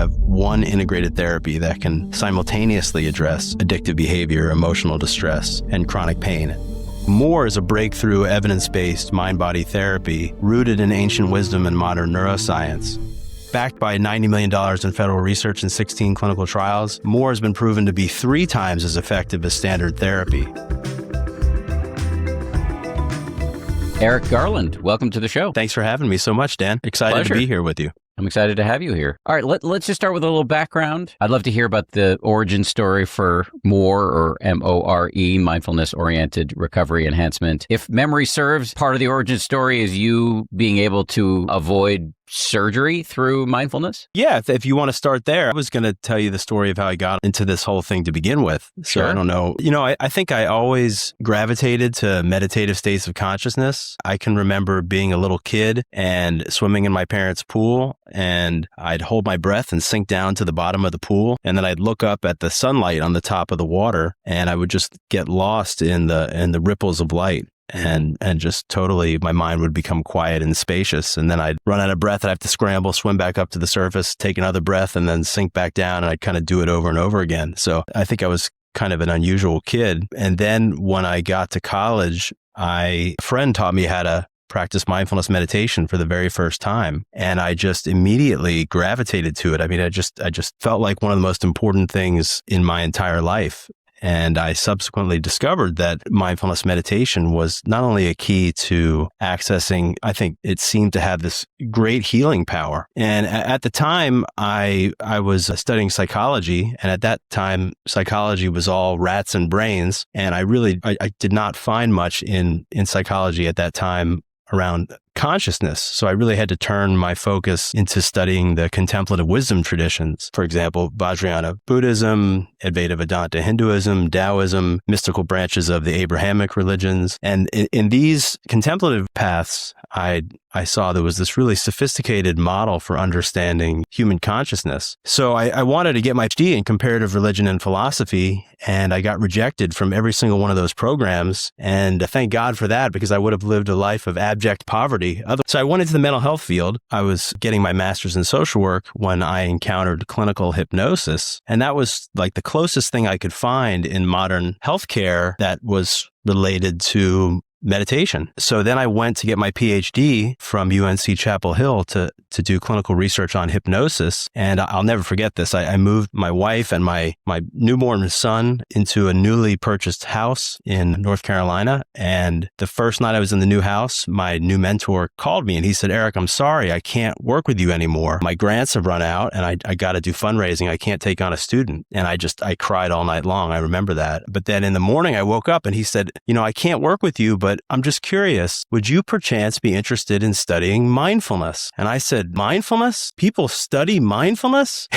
have one integrated therapy that can simultaneously address addictive behavior, emotional distress, and chronic pain. More is a breakthrough evidence-based mind-body therapy rooted in ancient wisdom and modern neuroscience. Backed by $90 million in federal research and 16 clinical trials, More has been proven to be 3 times as effective as standard therapy. Eric Garland, welcome to the show. Thanks for having me so much, Dan. Excited Pleasure. to be here with you. I'm excited to have you here. All right, let's just start with a little background. I'd love to hear about the origin story for MORE, or M-O-R-E, Mindfulness-Oriented Recovery Enhancement. If memory serves, part of the origin story is you being able to avoid surgery through mindfulness? Yeah, if you want to start there, I was going to tell you the story of how I got into this whole thing to begin with. So Sure. I don't know. I think I always gravitated to meditative states of consciousness. I can remember being a little kid and swimming in my parents' pool, and I'd hold my breath and sink down to the bottom of the pool. And then I'd look up at the sunlight on the top of the water, and I would just get lost in the ripples of light. And just totally, my mind would become quiet and spacious. And then I'd run out of breath. I'd have to scramble, swim back up to the surface, take another breath, and then sink back down. And I'd kind of do it over and over again. So I think I was kind of an unusual kid. And then when I got to college, a friend taught me how to practice mindfulness meditation for the very first time. And I just immediately gravitated to it. I mean, I just felt like one of the most important things in my entire life. And I subsequently discovered that mindfulness meditation was not only a key to accessing, I think it seemed to have this great healing power. And at the time, I was studying psychology. And at that time, psychology was all rats and brains. And I did not find much in psychology at that time around consciousness. So I really had to turn my focus into studying the contemplative wisdom traditions. For example, Vajrayana Buddhism, Advaita Vedanta Hinduism, Taoism, mystical branches of the Abrahamic religions. And in these contemplative paths, I saw there was this really sophisticated model for understanding human consciousness. So I wanted to get my PhD in comparative religion and philosophy, and I got rejected from every single one of those programs. And thank God for that, because I would have lived a life of abject poverty. So I went into the mental health field. I was getting my master's in social work when I encountered clinical hypnosis. And that was like the closest thing I could find in modern healthcare that was related to meditation. So then I went to get my PhD from UNC Chapel Hill to do clinical research on hypnosis. And I'll never forget this. I moved my wife and my newborn son into a newly purchased house in North Carolina. And the first night I was in the new house, my new mentor called me and he said, "Eric, I'm sorry, I can't work with you anymore. My grants have run out and I got to do fundraising. I can't take on a student." And I cried all night long. I remember that. But then in the morning I woke up and he said, "I can't work with you, but I'm just curious, would you perchance be interested in studying mindfulness?" And I said, "Mindfulness? People study mindfulness?"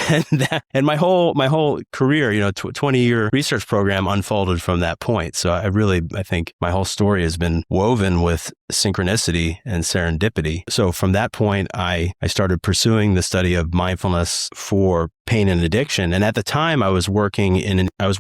And my whole career, 20-year research program unfolded from that point. So I think my whole story has been woven with synchronicity and serendipity. So from that point, I started pursuing the study of mindfulness for pain and addiction. And at the time, I was working as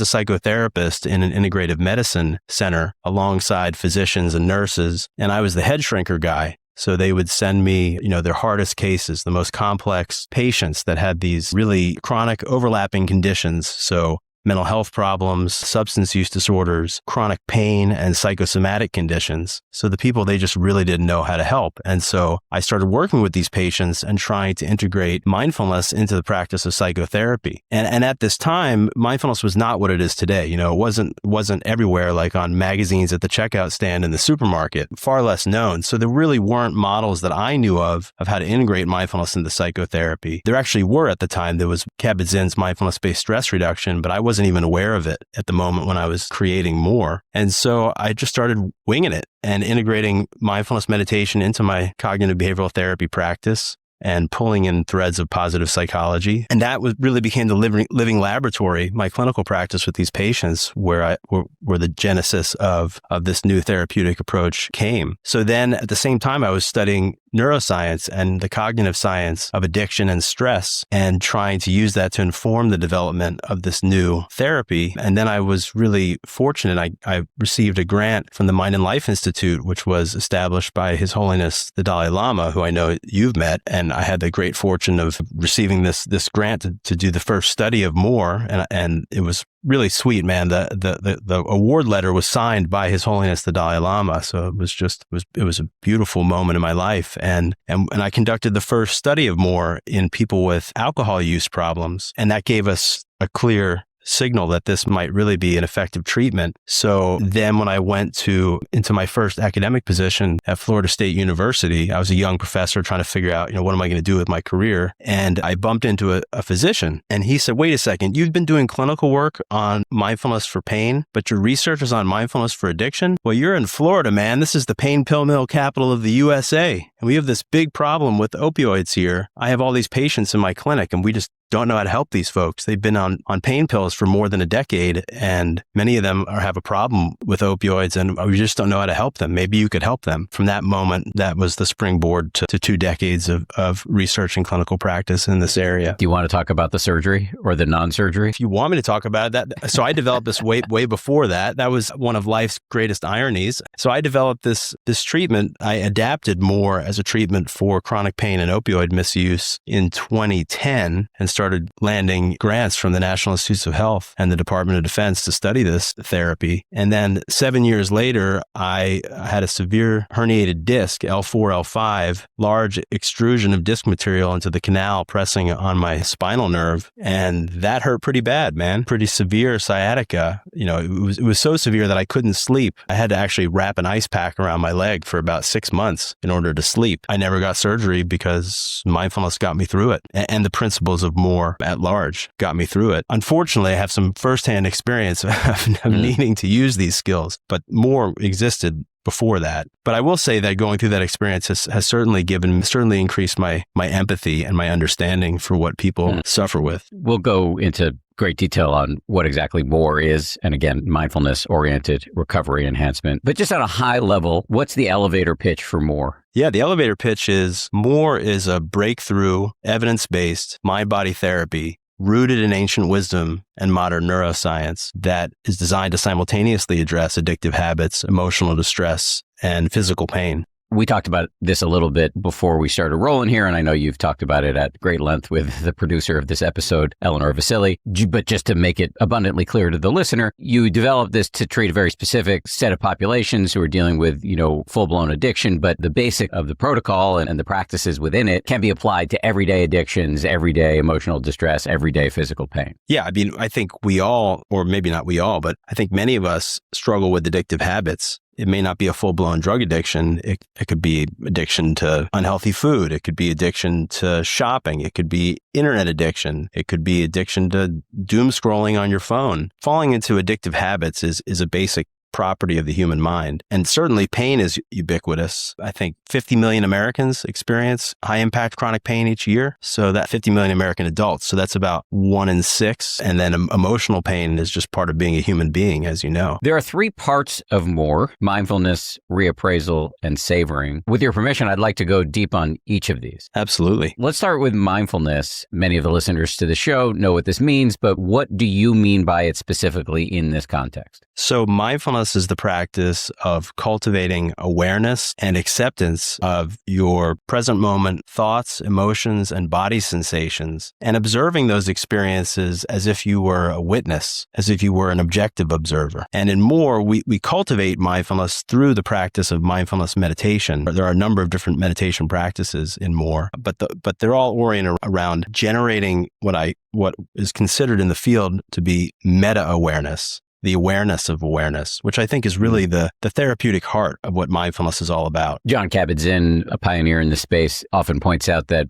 a psychotherapist in an integrative medicine center alongside physicians and nurses. And I was the head shrinker guy. So they would send me, their hardest cases, the most complex patients that had these really chronic overlapping conditions. So mental health problems, substance use disorders, chronic pain, and psychosomatic conditions. So the people, they just really didn't know how to help. And so I started working with these patients and trying to integrate mindfulness into the practice of psychotherapy. And at this time, mindfulness was not what it is today. It wasn't everywhere, like on magazines at the checkout stand in the supermarket, far less known. So there really weren't models that I knew of how to integrate mindfulness into psychotherapy. There actually were at the time. There was Kabat-Zinn's mindfulness-based stress reduction, but I wasn't even aware of it at the moment when I was creating More. And so I just started winging it and integrating mindfulness meditation into my cognitive behavioral therapy practice and pulling in threads of positive psychology. And that really became the living laboratory, my clinical practice with these patients, where the genesis of this new therapeutic approach came. So then at the same time, I was studying neuroscience and the cognitive science of addiction and stress and trying to use that to inform the development of this new therapy. And then I was really fortunate. I received a grant from the Mind and Life Institute, which was established by His Holiness the Dalai Lama, who I know you've met. And And I had the great fortune of receiving this grant to do the first study of more. And it was really sweet, man. The award letter was signed by His Holiness the Dalai Lama. So it was a beautiful moment in my life. And I conducted the first study of more in people with alcohol use problems. And that gave us a clear signal that this might really be an effective treatment. So then when I went into my first academic position at Florida State University, I was a young professor trying to figure out, what am I going to do with my career? And I bumped into a physician, and he said, wait a second, you've been doing clinical work on mindfulness for pain, but your research is on mindfulness for addiction? Well, you're in Florida, man. This is the pain pill mill capital of the USA. And we have this big problem with opioids here. I have all these patients in my clinic, and we just don't know how to help these folks. They've been on pain pills for more than a decade, and many of them have a problem with opioids, and we just don't know how to help them. Maybe you could help them. From that moment, that was the springboard to 2 decades of research and clinical practice in this area. Do you want to talk about the surgery or the non-surgery? If you want me to talk about it, so I developed this way before that. That was one of life's greatest ironies. So I developed this treatment. I adapted more as a treatment for chronic pain and opioid misuse in 2010 and started landing grants from the National Institutes of Health and the Department of Defense to study this therapy. And then 7 years later, I had a severe herniated disc, L4, L5, large extrusion of disc material into the canal pressing on my spinal nerve. And that hurt pretty bad, man. Pretty severe sciatica. It was so severe that I couldn't sleep. I had to actually wrap an ice pack around my leg for about 6 months in order to sleep. I never got surgery because mindfulness got me through it. And the principles of more at large got me through it. Unfortunately, I have some firsthand experience of needing to use these skills, but more existed before that. But I will say that going through that experience has certainly increased my empathy and my understanding for what people suffer with. We'll go into great detail on what exactly more is, and again, mindfulness-oriented recovery enhancement. But just at a high level, what's the elevator pitch for more? Yeah, the elevator pitch is more is a breakthrough, evidence-based mind-body therapy rooted in ancient wisdom and modern neuroscience that is designed to simultaneously address addictive habits, emotional distress, and physical pain. We talked about this a little bit before we started rolling here, and I know you've talked about it at great length with the producer of this episode, Eleanor Vasili. But just to make it abundantly clear to the listener, you developed this to treat a very specific set of populations who are dealing with, full-blown addiction, but the basic of the protocol and the practices within it can be applied to everyday addictions, everyday emotional distress, everyday physical pain. Yeah, I think we all, or maybe not we all, but I think many of us struggle with addictive habits. It may not be a full-blown drug addiction. It could be addiction to unhealthy food. It could be addiction to shopping. It could be internet addiction. It could be addiction to doom scrolling on your phone. Falling into addictive habits is a basic property of the human mind. And certainly pain is ubiquitous. I think 50 million Americans experience high impact chronic pain each year. So that 50 million American adults. So that's about 1 in 6. And then emotional pain is just part of being a human being, as you know. There are 3 parts of more: mindfulness, reappraisal, and savoring. With your permission, I'd like to go deep on each of these. Absolutely. Let's start with mindfulness. Many of the listeners to the show know what this means, but what do you mean by it specifically in this context? So mindfulness is the practice of cultivating awareness and acceptance of your present moment thoughts, emotions, and body sensations, and observing those experiences as if you were a witness, as if you were an objective observer. And in more, we cultivate mindfulness through the practice of mindfulness meditation. There are a number of different meditation practices in more, but they're all oriented around generating what is considered in the field to be meta-awareness. The awareness of awareness, which I think is really the therapeutic heart of what mindfulness is all about. John Kabat-Zinn, a pioneer in the space, often points out that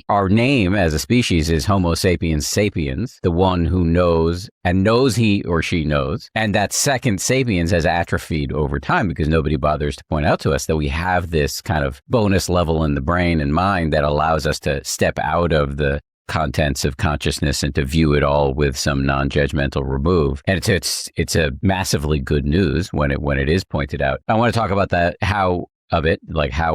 our name as a species is Homo sapiens sapiens, the one who knows and knows he or she knows. And that second sapiens has atrophied over time because nobody bothers to point out to us that we have this kind of bonus level in the brain and mind that allows us to step out of the contents of consciousness and to view it all with some non-judgmental remove. And it's a massively good news when it is pointed out. I want to talk about that, how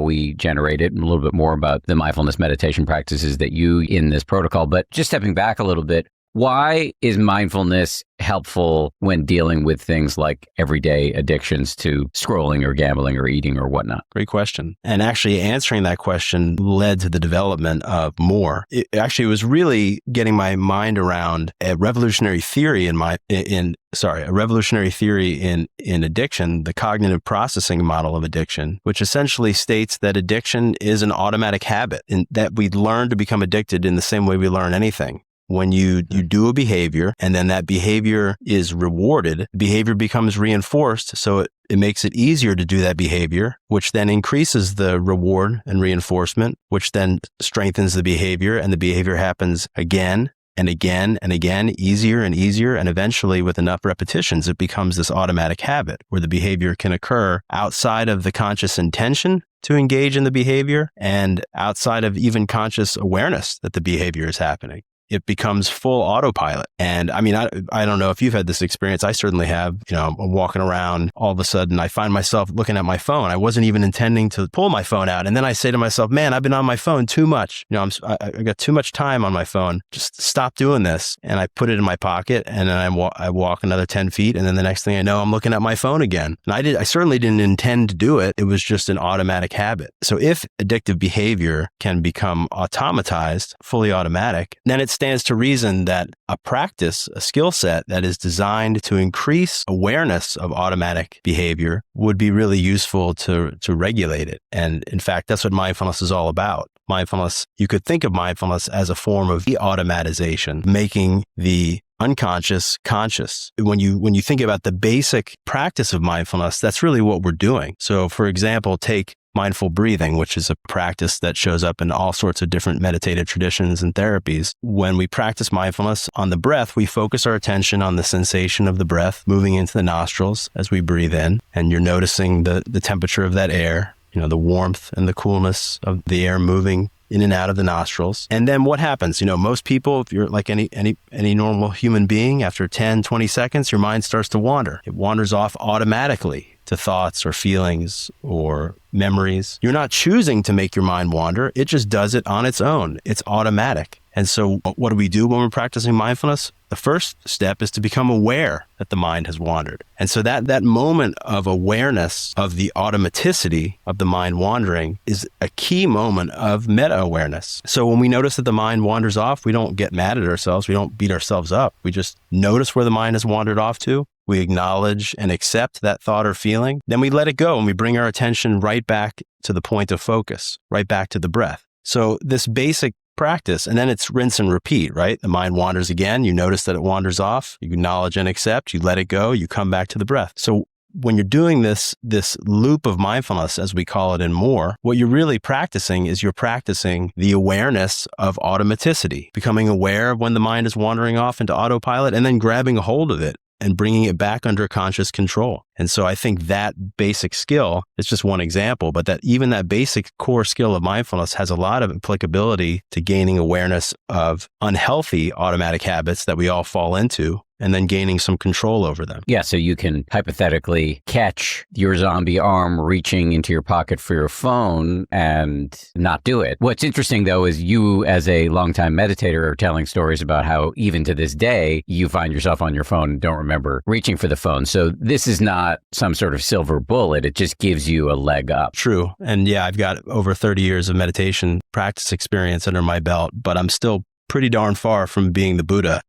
we generate it, and a little bit more about the mindfulness meditation practices that you in this protocol. But just stepping back a little bit, Why is mindfulness helpful when dealing with things like everyday addictions to scrolling or gambling or eating or whatnot? Great question. And actually answering that question led to the development of more. It was really getting my mind around a revolutionary theory in addiction, the cognitive processing model of addiction, which essentially states that addiction is an automatic habit and that we learn to become addicted in the same way we learn anything. When you do a behavior and then that behavior is rewarded, behavior becomes reinforced. So it makes it easier to do that behavior, which then increases the reward and reinforcement, which then strengthens the behavior, and the behavior happens again and again and again, easier and easier. And eventually, with enough repetitions, it becomes this automatic habit where the behavior can occur outside of the conscious intention to engage in the behavior and outside of even conscious awareness that the behavior is happening. It becomes full autopilot. And I mean, I don't know if you've had this experience. I certainly have. I'm walking around, all of a sudden I find myself looking at my phone. I wasn't even intending to pull my phone out. And then I say to myself, man, I've been on my phone too much. I got too much time on my phone. Just stop doing this. And I put it in my pocket, and then I walk another 10 feet. And then the next thing I know, I'm looking at my phone again. And I certainly didn't intend to do it. It was just an automatic habit. So if addictive behavior can become automatized, fully automatic, then it stands to reason that a practice, a skill set that is designed to increase awareness of automatic behavior would be really useful to regulate it. And in fact, that's what mindfulness is all about. Mindfulness, you could think of mindfulness as a form of de-automatization, making the unconscious conscious. When you think about the basic practice of mindfulness, that's really what we're doing. So for example, take mindful breathing, which is a practice that shows up in all sorts of different meditative traditions and therapies. When we practice mindfulness on the breath, we focus our attention on the sensation of the breath moving into the nostrils as we breathe in, and you're noticing the temperature of that air, the warmth and the coolness of the air moving in and out of the nostrils. And then what happens? Most people, if you're like any normal human being, after 10, 20 seconds, your mind starts to wander. It wanders off automatically to thoughts or feelings or memories. You're not choosing to make your mind wander. It just does it on its own. It's automatic. And so what do we do when we're practicing mindfulness? The first step is to become aware that the mind has wandered. And so that moment of awareness of the automaticity of the mind wandering is a key moment of meta-awareness. So when we notice that the mind wanders off, we don't get mad at ourselves. We don't beat ourselves up. We just notice where the mind has wandered off to. We acknowledge and accept that thought or feeling. Then we let it go and we bring our attention right back to the point of focus, right back to the breath. So this basic practice, and then it's rinse and repeat, right? The mind wanders again. You notice that it wanders off. You acknowledge and accept. You let it go. You come back to the breath. So when you're doing this loop of mindfulness, as we call it in more, what you're really practicing is you're practicing the awareness of automaticity, becoming aware of when the mind is wandering off into autopilot and then grabbing a hold of it and bringing it back under conscious control. And so I think that basic skill, it's just one example, but that even that basic core skill of mindfulness has a lot of applicability to gaining awareness of unhealthy automatic habits that we all fall into, and then gaining some control over them. Yeah, so you can hypothetically catch your zombie arm reaching into your pocket for your phone and not do it. What's interesting, though, is you as a longtime meditator are telling stories about how even to this day, you find yourself on your phone and don't remember reaching for the phone. So this is not some sort of silver bullet. It just gives you a leg up. True. And yeah, I've got over 30 years of meditation practice experience under my belt, but I'm still pretty darn far from being the Buddha.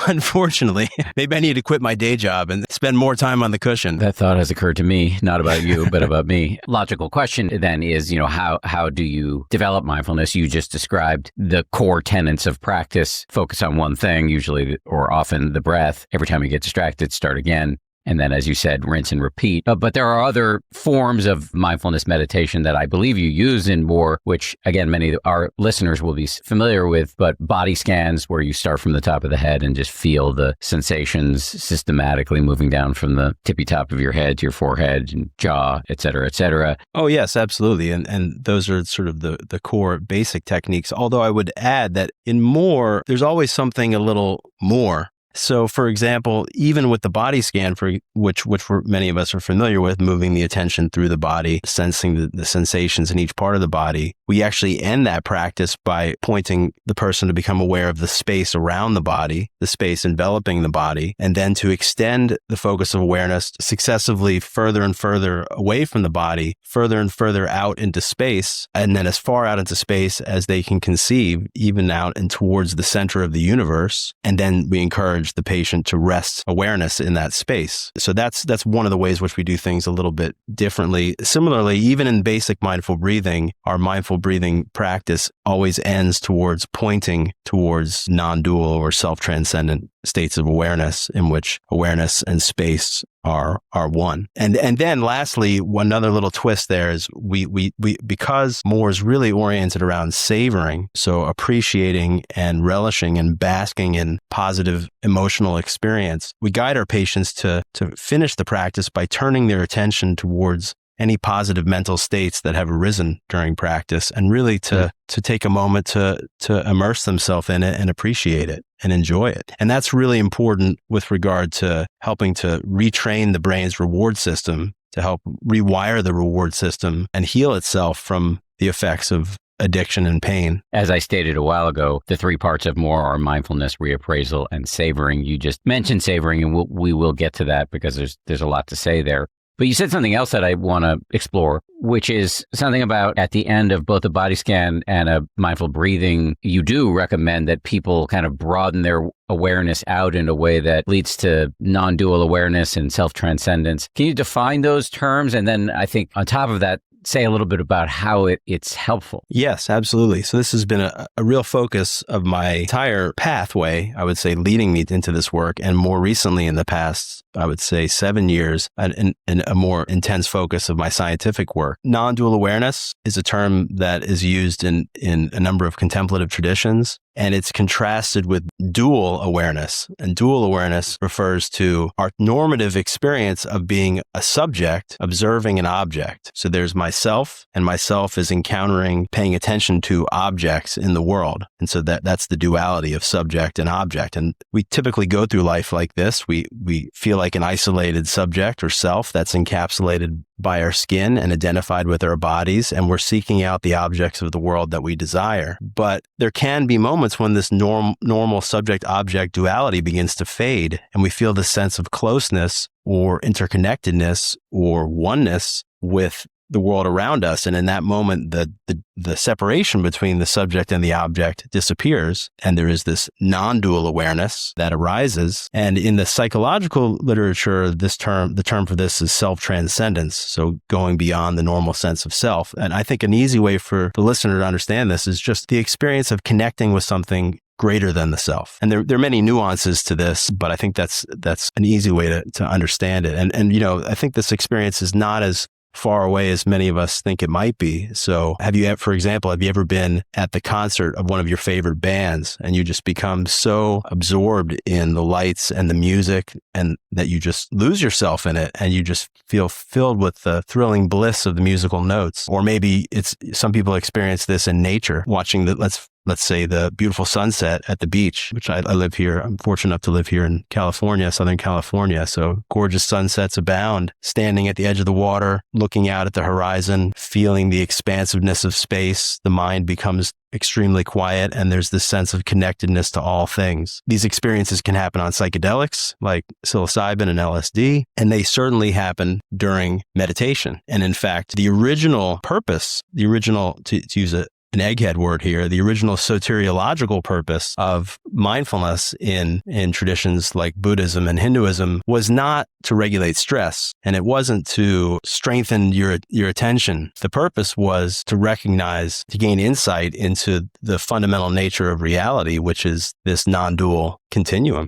Unfortunately, maybe I need to quit my day job and spend more time on the cushion. That thought has occurred to me, not about you, but about me. Logical question then is, how do you develop mindfulness? You just described the core tenets of practice. Focus on one thing, usually or often the breath. Every time you get distracted, start again. And then, as you said, rinse and repeat. But there are other forms of mindfulness meditation that I believe you use in more, which, again, many of our listeners will be familiar with, but body scans where you start from the top of the head and just feel the sensations systematically moving down from the tippy top of your head to your forehead and jaw, et cetera, et cetera. Oh, yes, absolutely. And those are sort of the core basic techniques. Although I would add that in more, there's always something a little more So, for example, even with the body scan, for which many of us are familiar with, moving the attention through the body, sensing the sensations in each part of the body, we actually end that practice by pointing the person to become aware of the space around the body, the space enveloping the body, and then to extend the focus of awareness successively further and further away from the body, further and further out into space, and then as far out into space as they can conceive, even out and towards the center of the universe. And then we encourage the patient to rest awareness in that space. So that's one of the ways which we do things a little bit differently. Similarly, even in basic mindful breathing, our mindful breathing practice always ends towards pointing towards non-dual or self-transcendent states of awareness in which awareness and space are one. And then lastly, one other little twist there is we because more is really oriented around savoring, so appreciating and relishing and basking in positive emotional experience, we guide our patients to finish the practice by turning their attention towards any positive mental states that have arisen during practice, and really to take a moment to immerse themselves in it and appreciate it and enjoy it. And that's really important with regard to helping to retrain the brain's reward system, to help rewire the reward system and heal itself from the effects of addiction and pain. As I stated a while ago, the three parts of more are mindfulness, reappraisal, and savoring. You just mentioned savoring, and we will get to that because there's a lot to say there. But you said something else that I want to explore, which is something about at the end of both a body scan and a mindful breathing, you do recommend that people kind of broaden their awareness out in a way that leads to non-dual awareness and self-transcendence. Can you define those terms? And then I think on top of that, say a little bit about how it's helpful. Yes, absolutely. So this has been a real focus of my entire pathway, I would say, leading me into this work. And more recently in the past, I would say 7 years, and a more intense focus of my scientific work. Non-dual awareness is a term that is used in a number of contemplative traditions. And it's contrasted with dual awareness. And dual awareness refers to our normative experience of being a subject, observing an object. So there's myself, and myself is encountering, paying attention to objects in the world. And so that's the duality of subject and object. And we typically go through life like this. We feel like an isolated subject or self that's encapsulated by our skin and identified with our bodies, and we're seeking out the objects of the world that we desire. But there can be moments when this normal subject-object duality begins to fade, and we feel this sense of closeness or interconnectedness or oneness with the world around us. And in that moment, the separation between the subject and the object disappears, and there is this non-dual awareness that arises. And in the psychological literature, the term for this is self-transcendence, so going beyond the normal sense of self. And I think an easy way for the listener to understand this is just the experience of connecting with something greater than the self. And there are many nuances to this, but I think that's an easy way to understand it. And I think this experience is not as far away as many of us think it might be. So for example, have you ever been at the concert of one of your favorite bands and you just become so absorbed in the lights and the music and that you just lose yourself in it and you just feel filled with the thrilling bliss of the musical notes? Or maybe some people experience this in nature, watching let's say the beautiful sunset at the beach, which I live here. I'm fortunate enough to live here in California, Southern California. So gorgeous sunsets abound, standing at the edge of the water, looking out at the horizon, feeling the expansiveness of space. The mind becomes extremely quiet, and there's this sense of connectedness to all things. These experiences can happen on psychedelics like psilocybin and LSD, and they certainly happen during meditation. And in fact, the original purpose, to use an egghead word here, the original soteriological purpose of mindfulness in traditions like Buddhism and Hinduism was not to regulate stress, and it wasn't to strengthen your attention. The purpose was to recognize, to gain insight into the fundamental nature of reality, which is this non-dual continuum.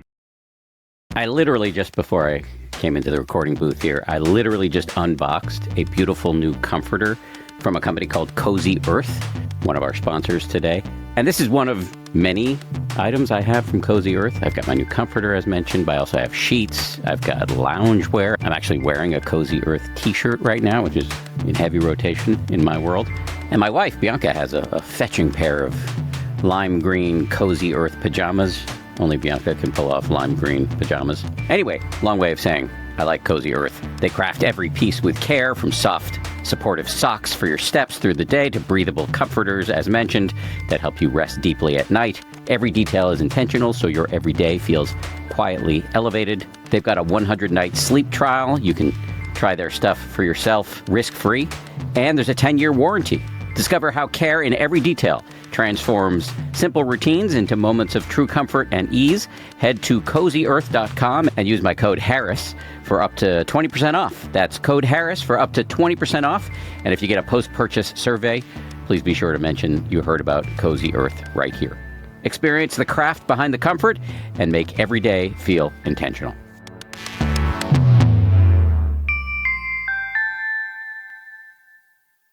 I literally, just before I came into the recording booth here, I literally just unboxed a beautiful new comforter from a company called Cozy Earth, one of our sponsors today. And this is one of many items I have from Cozy Earth. I've got my new comforter, as mentioned, but I also have sheets. I've got loungewear. I'm actually wearing a Cozy Earth t-shirt right now, which is in heavy rotation in my world. And my wife, Bianca, has a fetching pair of lime green Cozy Earth pajamas. Only Bianca can pull off lime green pajamas. Anyway, long way of saying, I like Cozy Earth. They craft every piece with care, from soft, supportive socks for your steps through the day to breathable comforters, as mentioned, that help you rest deeply at night. Every detail is intentional, so your everyday feels quietly elevated. They've got a 100-night sleep trial. You can try their stuff for yourself risk-free. And there's a 10-year warranty. Discover how care in every detail transforms simple routines into moments of true comfort and ease. Head to CozyEarth.com and use my code Harris for up to 20% off. That's code Harris for up to 20% off. And if you get a post-purchase survey, please be sure to mention you heard about Cozy Earth right here. Experience the craft behind the comfort and make every day feel intentional.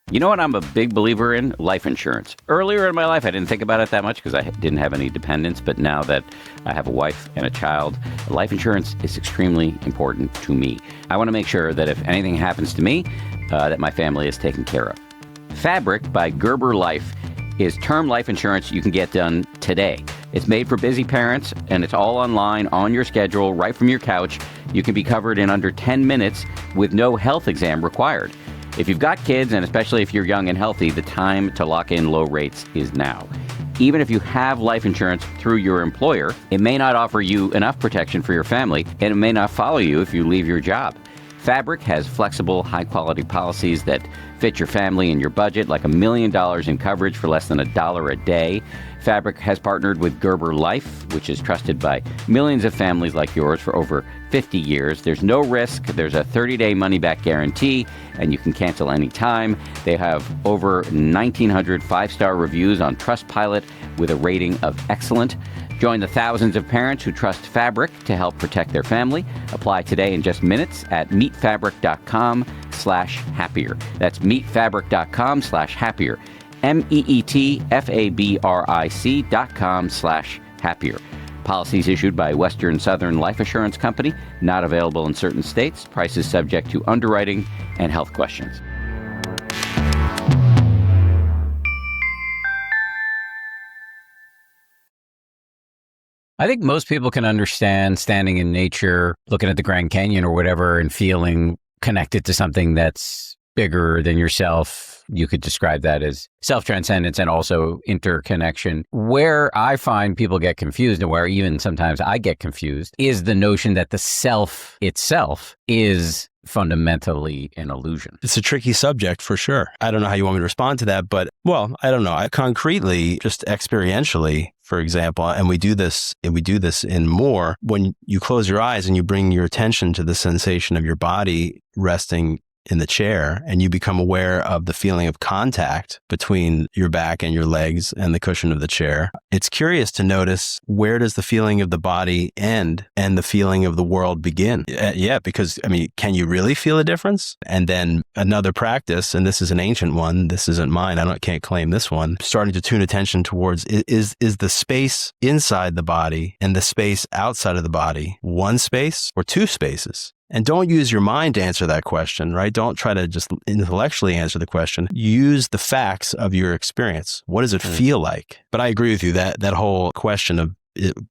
You know what I'm a big believer in? Life insurance. Earlier in my life, I didn't think about it that much because I didn't have any dependents. But now that I have a wife and a child, life insurance is extremely important to me. I want to make sure that if anything happens to me, that my family is taken care of. Fabric by Gerber Life is term life insurance you can get done today. It's made for busy parents, and it's all online, on your schedule, right from your couch. You can be covered in under 10 minutes with no health exam required. If you've got kids, and especially if you're young and healthy, the time to lock in low rates is now. Even if you have life insurance through your employer, it may not offer you enough protection for your family, and it may not follow you if you leave your job. Fabric has flexible, high-quality policies that fit your family and your budget, like $1 million in coverage for less than $1 a day. Fabric has partnered with Gerber Life, which is trusted by millions of families like yours for over 50 years. There's no risk. There's a 30-day money-back guarantee, and you can cancel anytime. They have over 1,900 five-star reviews on Trustpilot with a rating of excellent. Join the thousands of parents who trust Fabric to help protect their family. Apply today in just minutes at meetfabric.com/happier. That's meetfabric.com/happier. meetfabric.com/happier. Policies issued by Western Southern Life Assurance Company, not available in certain states. Prices subject to underwriting and health questions. I think most people can understand standing in nature, looking at the Grand Canyon or whatever, and feeling connected to something that's bigger than yourself. You could describe that as self-transcendence and also interconnection. Where I find people get confused, and where even sometimes I get confused, is the notion that the self itself is fundamentally an illusion. It's a tricky subject for sure. I don't know how you want me to respond to that, but well, I don't know. Concretely, just experientially, for example, and we do this in more, when you close your eyes and you bring your attention to the sensation of your body resting in the chair, and you become aware of the feeling of contact between your back and your legs and the cushion of the chair. It's curious to notice, where does the feeling of the body end and the feeling of the world begin? Yeah, because, I mean, can you really feel a difference? And then another practice, and this is an ancient one, this isn't mine, can't claim this one, starting to tune attention towards, is the space inside the body and the space outside of the body one space or two spaces? And don't use your mind to answer that question, right? Don't try to just intellectually answer the question. Use the facts of your experience. What does it feel like? But I agree with you that whole question of,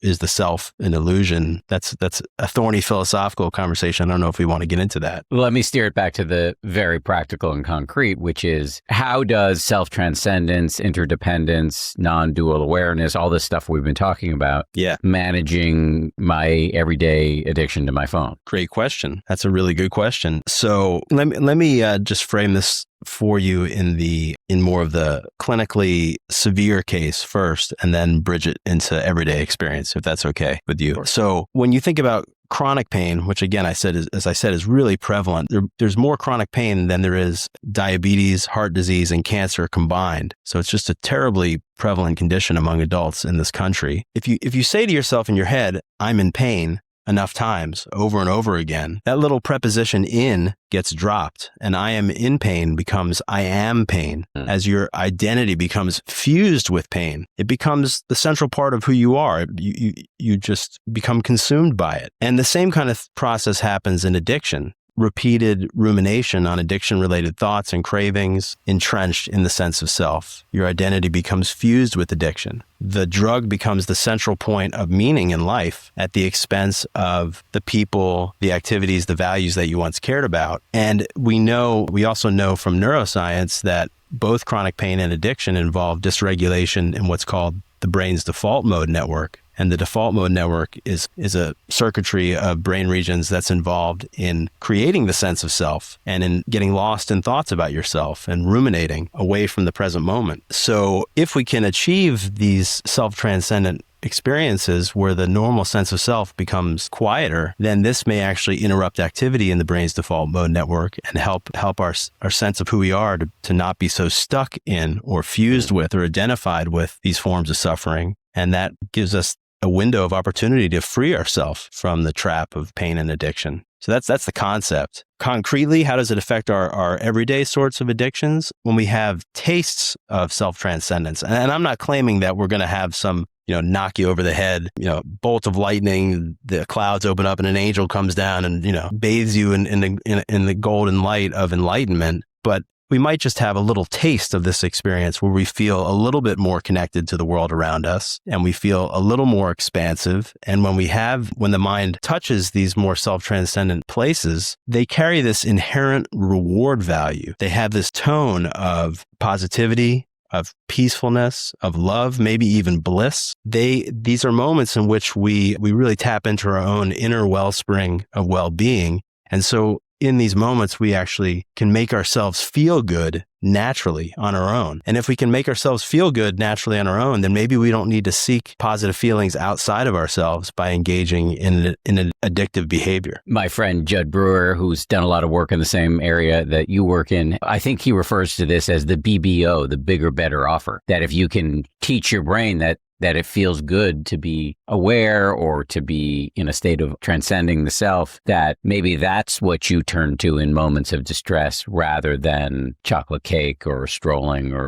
is the self an illusion? That's a thorny philosophical conversation. I don't know if we want to get into that. Well, let me steer it back to the very practical and concrete, which is, how does self-transcendence, interdependence, non-dual awareness, all this stuff we've been talking about, managing my everyday addiction to my phone? Great question. That's a really good question. So let me just frame this for you in more of the clinically severe case first, and then bridge it into everyday experience, if that's okay with you. Sure. So when you think about chronic pain, which again, as I said, is really prevalent. There's more chronic pain than there is diabetes, heart disease, and cancer combined. So it's just a terribly prevalent condition among adults in this country. If you say to yourself in your head, I'm in pain, enough times over and over again, that little preposition in gets dropped, and I am in pain becomes I am pain. As your identity becomes fused with pain, it becomes the central part of who you are. You just become consumed by it. And the same kind of process happens in addiction. repeated rumination on addiction-related thoughts and cravings entrenched in the sense of self. Your identity becomes fused with addiction. The drug becomes the central point of meaning in life at the expense of the people, the activities, the values that you once cared about. And we also know from neuroscience that both chronic pain and addiction involve dysregulation in what's called the brain's default mode network. And the default mode network is a circuitry of brain regions that's involved in creating the sense of self and in getting lost in thoughts about yourself and ruminating away from the present moment. So if we can achieve these self-transcendent experiences where the normal sense of self becomes quieter, then this may actually interrupt activity in the brain's default mode network and help our sense of who we are to not be so stuck in or fused with or identified with these forms of suffering. And that gives us a window of opportunity to free ourselves from the trap of pain and addiction. So that's the concept. Concretely, how does it affect our everyday sorts of addictions? When we have tastes of self-transcendence, and I'm not claiming that we're going to have some, knock you over the head, bolt of lightning, the clouds open up and an angel comes down and, bathes you in the golden light of enlightenment. But we might just have a little taste of this experience where we feel a little bit more connected to the world around us and we feel a little more expansive. And when the mind touches these more self-transcendent places, they carry this inherent reward value. They have this tone of positivity, of peacefulness, of love, maybe even bliss. These are moments in which we really tap into our own inner wellspring of well-being. And so in these moments, we actually can make ourselves feel good naturally on our own. And if we can make ourselves feel good naturally on our own, then maybe we don't need to seek positive feelings outside of ourselves by engaging in an addictive behavior. My friend Judd Brewer, who's done a lot of work in the same area that you work in, I think he refers to this as the BBO, the bigger, better offer. That if you can teach your brain that it feels good to be aware or to be in a state of transcending the self, that maybe that's what you turn to in moments of distress rather than chocolate cake or scrolling.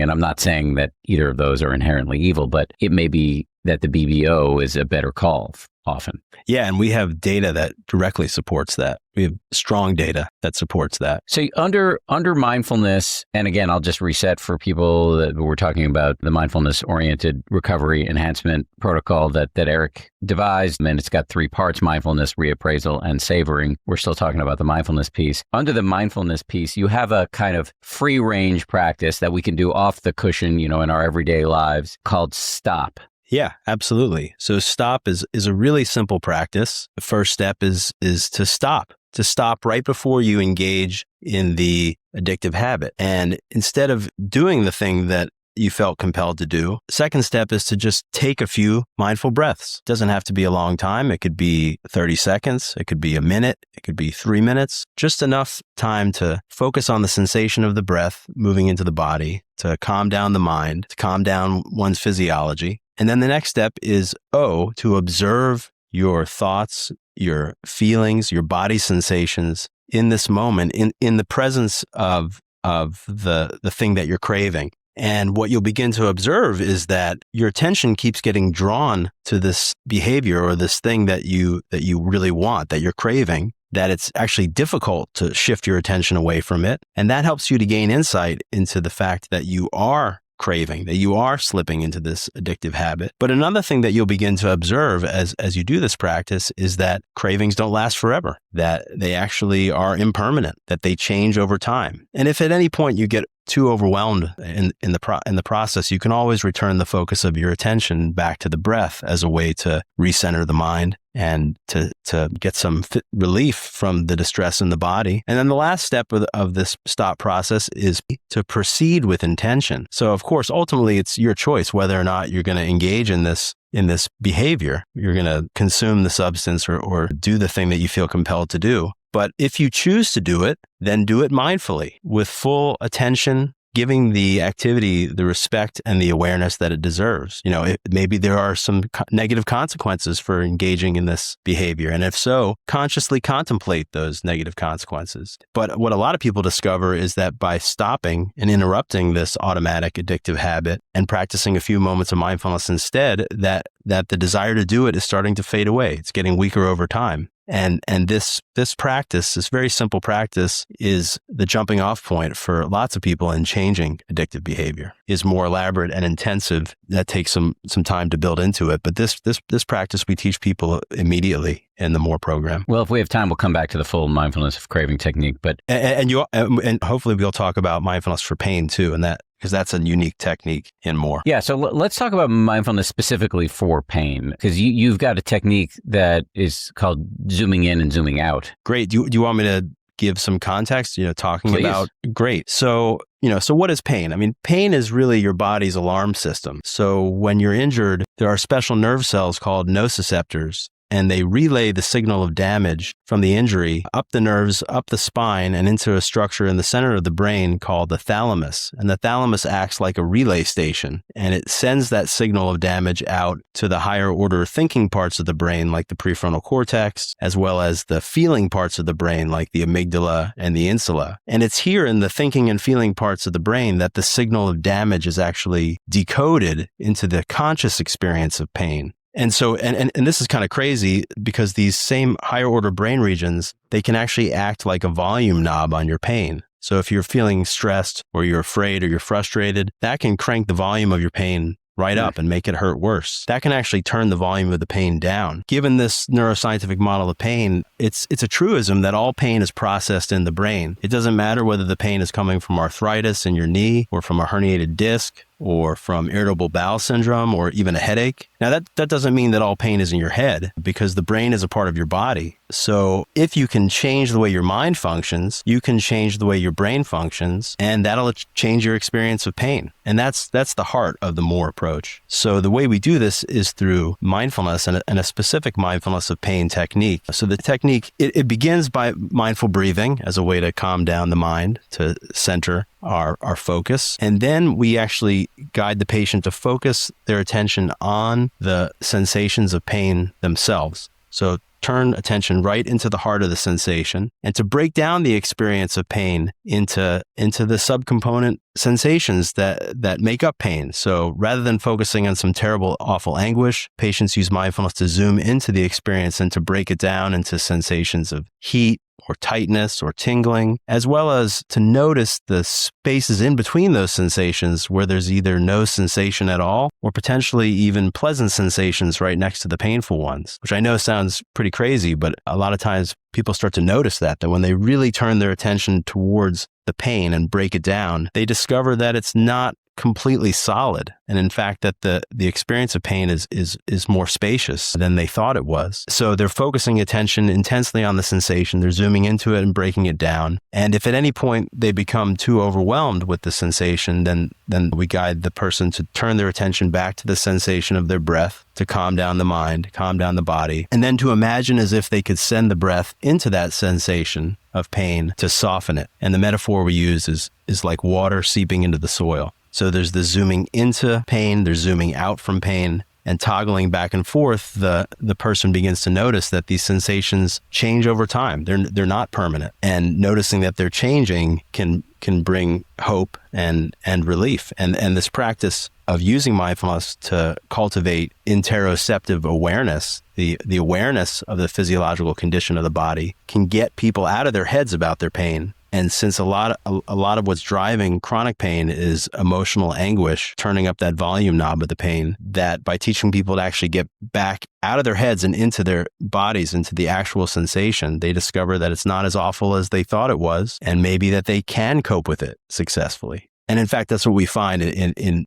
And I'm not saying that either of those are inherently evil, but it may be that the BBO is a better call often. Yeah, and we have data that directly supports that. We have strong data that supports that. So under mindfulness, and again, I'll just reset for people that we're talking about the mindfulness-oriented recovery enhancement protocol that Eric devised, and it's got 3 parts: mindfulness, reappraisal, and savoring. We're still talking about the mindfulness piece. Under the mindfulness piece, you have a kind of free-range practice that we can do off the cushion, in our everyday lives called stop. Yeah, absolutely. So stop is a really simple practice. The first step is to stop right before you engage in the addictive habit. And instead of doing the thing that you felt compelled to do, second step is to just take a few mindful breaths. It doesn't have to be a long time. It could be 30 seconds. It could be a minute. It could be 3 minutes. Just enough time to focus on the sensation of the breath moving into the body, to calm down the mind, to calm down one's physiology. And then the next step is to observe your thoughts, your feelings, your body sensations in this moment, in the presence of the thing that you're craving. And what you'll begin to observe is that your attention keeps getting drawn to this behavior or this thing that you really want, that you're craving, that it's actually difficult to shift your attention away from it. And that helps you to gain insight into the fact that you are craving, that you are slipping into this addictive habit. But another thing that you'll begin to observe as you do this practice is that cravings don't last forever, that they actually are impermanent, that they change over time. And if at any point you get too overwhelmed in the process, you can always return the focus of your attention back to the breath as a way to recenter the mind and to get some relief from the distress in the body. And then the last step of this stop process is to proceed with intention. So of course, ultimately, it's your choice whether or not you're going to engage in this behavior. You're going to consume the substance or do the thing that you feel compelled to do. But if you choose to do it, then do it mindfully with full attention, giving the activity the respect and the awareness that it deserves. Maybe there are some negative consequences for engaging in this behavior. And if so, consciously contemplate those negative consequences. But what a lot of people discover is that by stopping and interrupting this automatic addictive habit and practicing a few moments of mindfulness instead, that the desire to do it is starting to fade away. It's getting weaker over time. And this practice, this very simple practice, is the jumping off point for lots of people in changing addictive behavior. Is more elaborate and intensive. That takes some time to build into it. But this practice we teach people immediately in the MORE program. Well, if we have time, we'll come back to the full mindfulness of craving technique. But and hopefully we'll talk about mindfulness for pain too, and that, because that's a unique technique in MORE. Yeah, so let's talk about mindfulness specifically for pain, because you've got a technique that is called zooming in and zooming out. Great. Do you want me to give some context? Talking Please. about. Great. So what is pain? I mean, pain is really your body's alarm system. So when you're injured, there are special nerve cells called nociceptors, and they relay the signal of damage from the injury up the nerves, up the spine, and into a structure in the center of the brain called the thalamus. And the thalamus acts like a relay station, and it sends that signal of damage out to the higher order thinking parts of the brain, like the prefrontal cortex, as well as the feeling parts of the brain, like the amygdala and the insula. And it's here in the thinking and feeling parts of the brain that the signal of damage is actually decoded into the conscious experience of pain. And so, and this is kind of crazy, because these same higher order brain regions, they can actually act like a volume knob on your pain. So if you're feeling stressed or you're afraid or you're frustrated, that can crank the volume of your pain right up and make it hurt worse. That can actually turn the volume of the pain down. Given this neuroscientific model of pain, it's a truism that all pain is processed in the brain. It doesn't matter whether the pain is coming from arthritis in your knee, or from a herniated disc, or from irritable bowel syndrome, or even a headache. Now, that doesn't mean that all pain is in your head, because the brain is a part of your body. So if you can change the way your mind functions, you can change the way your brain functions, and that'll change your experience of pain. And that's the heart of the MORE approach. So the way we do this is through mindfulness, and a specific mindfulness of pain technique. So the technique, it begins by mindful breathing as a way to calm down the mind, to center our focus. And then we actually guide the patient to focus their attention on the sensations of pain themselves. So turn attention right into the heart of the sensation, and to break down the experience of pain into the subcomponent sensations that make up pain. So rather than focusing on some terrible, awful anguish, patients use mindfulness to zoom into the experience and to break it down into sensations of heat, or tightness, or tingling, as well as to notice the spaces in between those sensations where there's either no sensation at all, or potentially even pleasant sensations right next to the painful ones, which I know sounds pretty crazy, but a lot of times people start to notice that when they really turn their attention towards the pain and break it down, they discover that it's not completely solid. And in fact, that the experience of pain is more spacious than they thought it was. So they're focusing attention intensely on the sensation. They're zooming into it and breaking it down. And if at any point they become too overwhelmed with the sensation, then we guide the person to turn their attention back to the sensation of their breath, to calm down the mind, calm down the body, and then to imagine as if they could send the breath into that sensation of pain to soften it. And the metaphor we use is like water seeping into the soil. So there's the zooming into pain, there's zooming out from pain, and toggling back and forth, the person begins to notice that these sensations change over time. They're not permanent. And noticing that they're changing can bring hope and relief. And this practice of using mindfulness to cultivate interoceptive awareness, the awareness of the physiological condition of the body, can get people out of their heads about their pain. And since a lot of what's driving chronic pain is emotional anguish, turning up that volume knob of the pain, that by teaching people to actually get back out of their heads and into their bodies, into the actual sensation, they discover that it's not as awful as they thought it was, and maybe that they can cope with it successfully. And in fact, that's what we find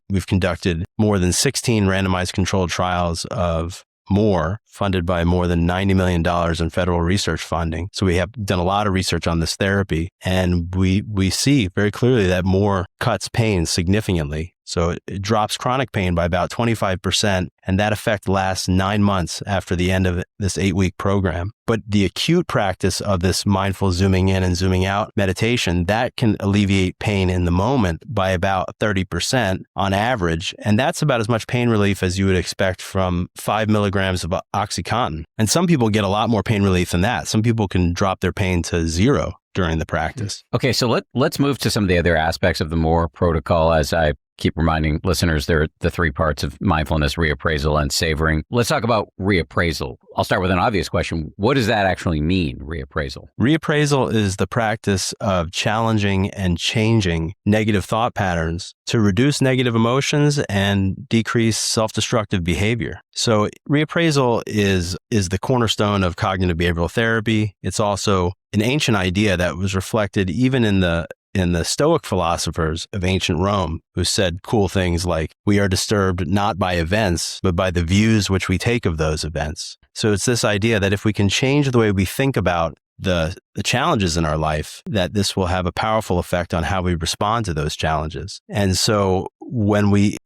we've conducted more than 16 randomized controlled trials of MORE, funded by more than $90 million in federal research funding. So we have done a lot of research on this therapy, and we see very clearly that MORE cuts pain significantly. So it drops chronic pain by about 25%, and that effect lasts 9 months after the end of this 8-week program. But the acute practice of this mindful zooming in and zooming out meditation, that can alleviate pain in the moment by about 30% on average. And that's about as much pain relief as you would expect from 5 milligrams of OxyContin. And some people get a lot more pain relief than that. Some people can drop their pain to zero during the practice. Okay, so let's move to some of the other aspects of the MORE protocol as I keep reminding listeners there are the three parts of mindfulness: reappraisal and savoring. Let's talk about reappraisal. I'll start with an obvious question. What does that actually mean, reappraisal? Reappraisal is the practice of challenging and changing negative thought patterns to reduce negative emotions and decrease self-destructive behavior. So reappraisal is the cornerstone of cognitive behavioral therapy. It's also an ancient idea that was reflected even in the Stoic philosophers of ancient Rome, who said cool things like, we are disturbed not by events, but by the views which we take of those events. So it's this idea that if we can change the way we think about the challenges in our life, that this will have a powerful effect on how we respond to those challenges. And so when we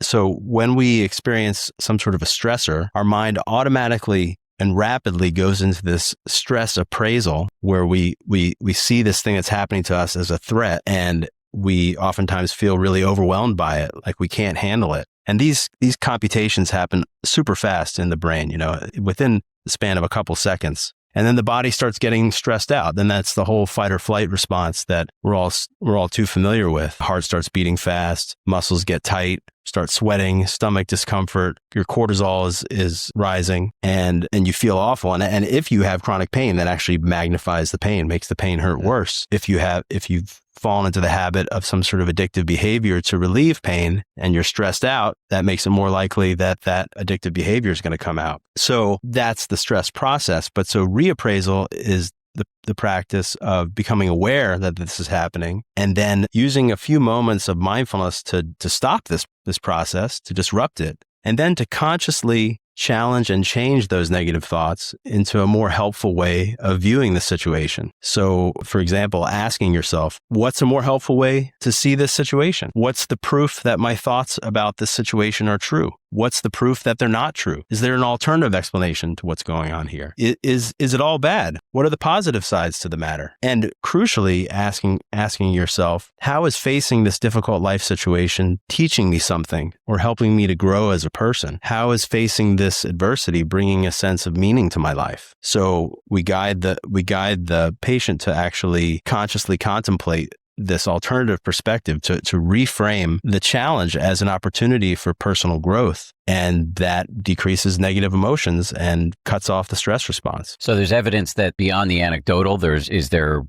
experience some sort of a stressor, our mind automatically and rapidly goes into this stress appraisal where we see this thing that's happening to us as a threat, and we oftentimes feel really overwhelmed by it, like we can't handle it. And these computations happen super fast in the brain, within the span of a couple seconds. And then the body starts getting stressed out. Then that's the whole fight or flight response that we're all too familiar with. Heart starts beating fast, muscles get tight, start sweating, stomach discomfort, your cortisol is rising, and you feel awful. And if you have chronic pain, that actually magnifies the pain, makes the pain hurt worse. If you've fallen into the habit of some sort of addictive behavior to relieve pain and you're stressed out, that makes it more likely that addictive behavior is going to come out. So that's the stress process. But so reappraisal is the practice of becoming aware that this is happening, and then using a few moments of mindfulness to stop this process, to disrupt it, and then to consciously challenge and change those negative thoughts into a more helpful way of viewing the situation. So, for example, asking yourself, what's a more helpful way to see this situation? What's the proof that my thoughts about this situation are true? What's the proof that they're not true? Is there an alternative explanation to what's going on here? Is it all bad? What are the positive sides to the matter? And crucially, asking yourself, how is facing this difficult life situation teaching me something or helping me to grow as a person? How is facing this adversity bringing a sense of meaning to my life? So we guide the patient to actually consciously contemplate this alternative perspective, to reframe the challenge as an opportunity for personal growth. And that decreases negative emotions and cuts off the stress response. So there's evidence that beyond the anecdotal, is there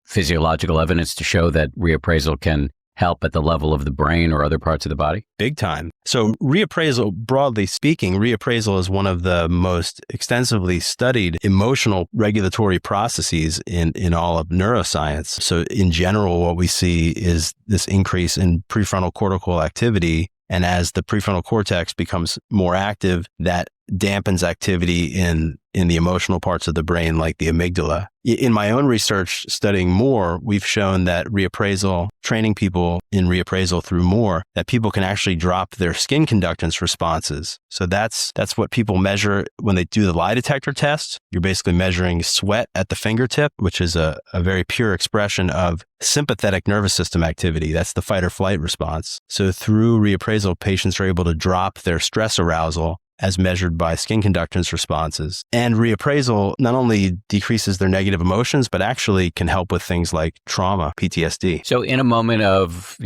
physiological evidence to show that reappraisal can help at the level of the brain or other parts of the body? Big time. So reappraisal, broadly speaking, reappraisal is one of the most extensively studied emotional regulatory processes in all of neuroscience. So in general, what we see is this increase in prefrontal cortical activity. And as the prefrontal cortex becomes more active, that dampens activity in the emotional parts of the brain, like the amygdala. In my own research studying more, we've shown that reappraisal, training people in reappraisal through more, that people can actually drop their skin conductance responses. So that's what people measure when they do the lie detector test. You're basically measuring sweat at the fingertip, which is a very pure expression of sympathetic nervous system activity. That's the fight or flight response. So through reappraisal, patients are able to drop their stress arousal as measured by skin conductance responses. And reappraisal not only decreases their negative emotions, but actually can help with things like trauma, PTSD. So in a moment of,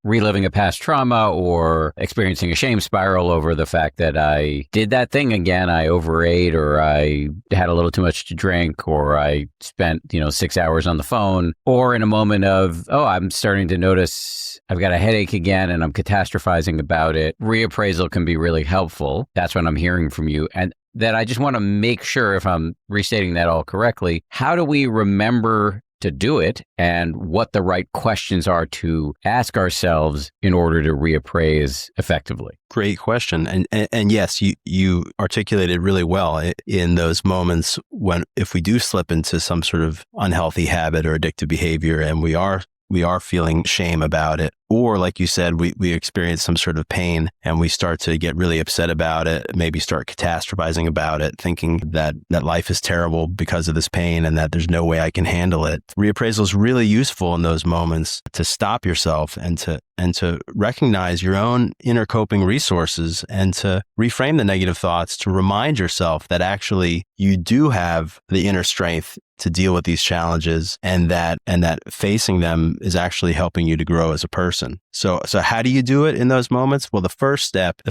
reliving a past trauma or experiencing a shame spiral over the fact that I did that thing again, I overate, or I had a little too much to drink, or I spent, 6 hours on the phone, or in a moment of, I'm starting to notice I've got a headache again and I'm catastrophizing about it, reappraisal can be really helpful. That's what I'm hearing from you. And that I just want to make sure if I'm restating that all correctly, how do we remember to do it and what the right questions are to ask ourselves in order to reappraise effectively? Great question. And yes, you articulated really well in those moments when, if we do slip into some sort of unhealthy habit or addictive behavior and we are feeling shame about it, or like you said, we experience some sort of pain and we start to get really upset about it, maybe start catastrophizing about it, thinking that life is terrible because of this pain and that there's no way I can handle it. Reappraisal is really useful in those moments to stop yourself and to recognize your own inner coping resources and to reframe the negative thoughts, to remind yourself that actually you do have the inner strength to deal with these challenges, and that facing them is actually helping you to grow as a person. So how do you do it in those moments? Well, the first step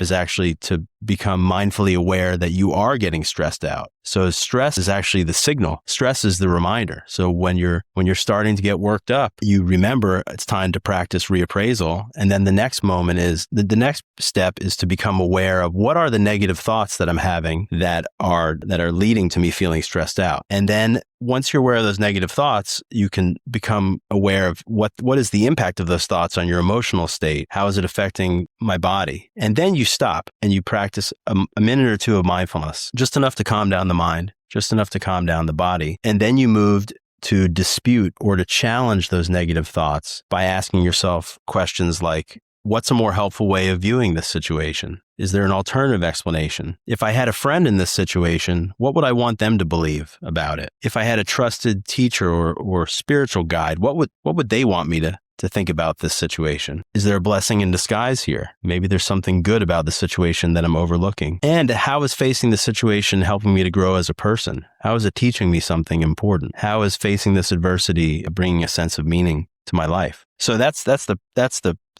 is actually to become mindfully aware that you are getting stressed out. So stress is actually the signal. Stress is the reminder. So when you're starting to get worked up, you remember it's time to practice reappraisal. And then the next moment is the next step is to become aware of what are the negative thoughts that I'm having that are leading to me feeling stressed out. And then once you're aware of those negative thoughts, you can become aware of what is the impact of those thoughts on your emotional state. How is it affecting my body? And then you stop and you practice a minute or two of mindfulness, just enough to calm down the mind, just enough to calm down the body. And then you moved to dispute or to challenge those negative thoughts by asking yourself questions like, what's a more helpful way of viewing this situation? Is there an alternative explanation? If I had a friend in this situation, what would I want them to believe about it? If I had a trusted teacher or spiritual guide, what would they want me to think about this situation? Is there a blessing in disguise here? Maybe there's something good about the situation that I'm overlooking. And how is facing the situation helping me to grow as a person? How is it teaching me something important? How is facing this adversity bringing a sense of meaning to my life? So that's the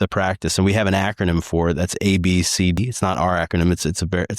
practice, and we have an acronym for it. That's ABCD. It's not our acronym. It's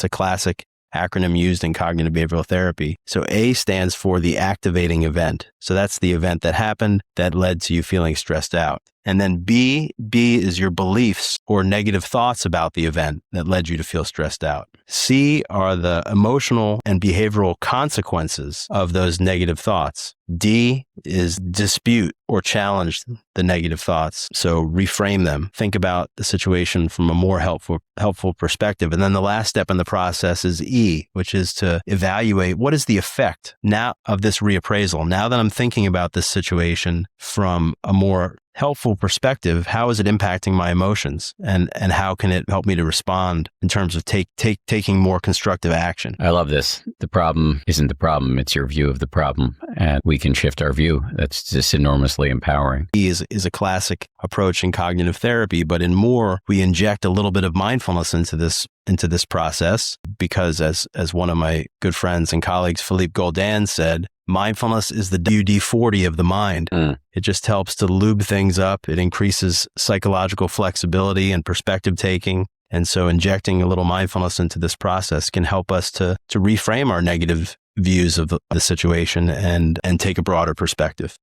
a classic acronym used in cognitive behavioral therapy. So A stands for the activating event. So that's the event that happened that led to you feeling stressed out. And then B is your beliefs or negative thoughts about the event that led you to feel stressed out. C are the emotional and behavioral consequences of those negative thoughts. D is dispute or challenge the negative thoughts. So reframe them. Think about the situation from a more helpful perspective. And then the last step in the process is E, which is to evaluate what is the effect now of this reappraisal. Now that I'm thinking about this situation from a more helpful perspective, how is it impacting my emotions, and how can it help me to respond in terms of taking more constructive action? I love this. The problem isn't the problem, it's your view of the problem, and we can shift our view. That's just enormously empowering. Is a classic approach in cognitive therapy, but in more, we inject a little bit of mindfulness into this process, because as one of my good friends and colleagues, Philippe Goldan, said, mindfulness is the WD-40 of the mind. It just helps to lube things up. It increases psychological flexibility and perspective taking. And so injecting a little mindfulness into this process can help us to reframe our negative views of the situation and take a broader perspective.